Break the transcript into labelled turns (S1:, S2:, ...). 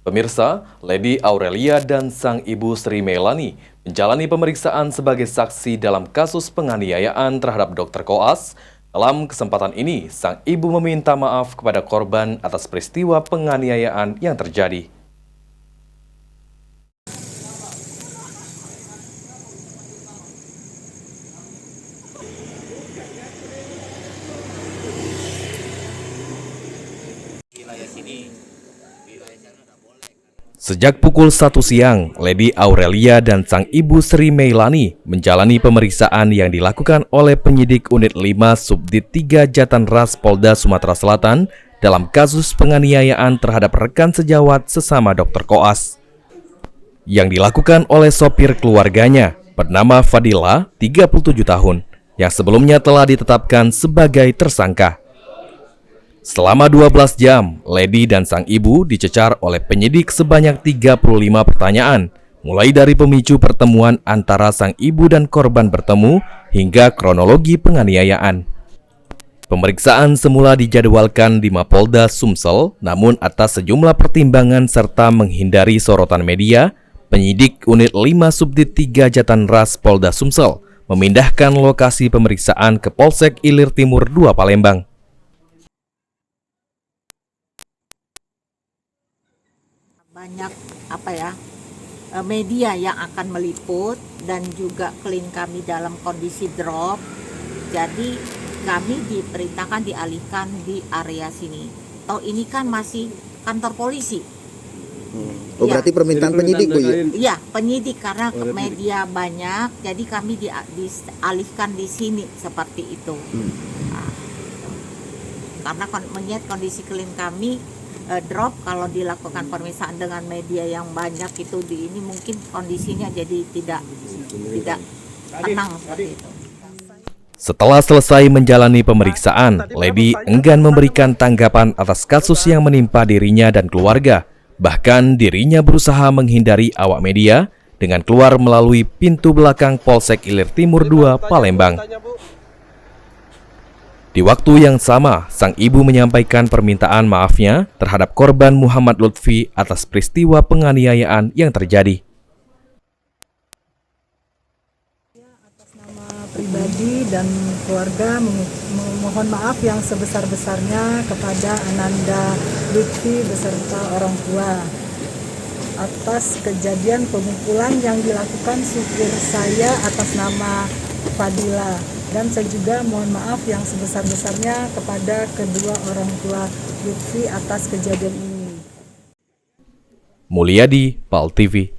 S1: Pemirsa, Lady Aurelia dan sang ibu Sri Melani menjalani pemeriksaan sebagai saksi dalam kasus penganiayaan terhadap Dr. Koas. Dalam kesempatan ini, sang ibu meminta maaf kepada korban atas peristiwa penganiayaan yang terjadi. Sejak pukul 1 siang, Lady Aurelia dan sang ibu Sri Melani menjalani pemeriksaan yang dilakukan oleh penyidik Unit 5 Subdit 3 Jatanras Polda Sumatera Selatan dalam kasus penganiayaan terhadap rekan sejawat sesama Dr. Koas. Yang dilakukan oleh sopir keluarganya, bernama Fadila, 37 tahun, yang sebelumnya telah ditetapkan sebagai tersangka. Selama 12 jam, Lady dan sang ibu dicecar oleh penyidik sebanyak 35 pertanyaan, mulai dari pemicu pertemuan antara sang ibu dan korban bertemu hingga kronologi penganiayaan. Pemeriksaan semula dijadwalkan di Mapolda Sumsel, namun atas sejumlah pertimbangan serta menghindari sorotan media, penyidik Unit 5 Subdit 3 Jatanras Polda Sumsel memindahkan lokasi pemeriksaan ke Polsek Ilir Timur 2 Palembang.
S2: Banyak media yang akan meliput dan juga klien kami dalam kondisi drop, jadi kami diperintahkan dialihkan di area sini. Toh ini kan masih kantor polisi.
S3: Oh ya. Berarti permintaan penyidik Bu ya?
S2: Iya, penyidik karena media banyak, jadi kami dialihkan di sini seperti itu. Nah, karena melihat kondisi klien kami drop, kalau dilakukan pemeriksaan dengan media yang banyak itu di ini mungkin kondisinya jadi tidak tenang seperti itu.
S1: Setelah selesai menjalani pemeriksaan, Lady enggan memberikan tanggapan atas kasus yang menimpa dirinya dan keluarga. Bahkan dirinya berusaha menghindari awak media dengan keluar melalui pintu belakang Polsek Ilir Timur 2 Palembang. Di waktu yang sama, sang ibu menyampaikan permintaan maafnya terhadap korban Muhammad Lutfi atas peristiwa penganiayaan yang terjadi.
S4: Atas nama pribadi dan keluarga memohon maaf yang sebesar-besarnya kepada Ananda Lutfi beserta orang tua atas kejadian pemukulan yang dilakukan supir saya atas nama Fadila. Dan saya juga mohon maaf yang sebesar-besarnya kepada kedua orang tua Lutfi atas kejadian ini.
S1: Mulyadi, PAL TV.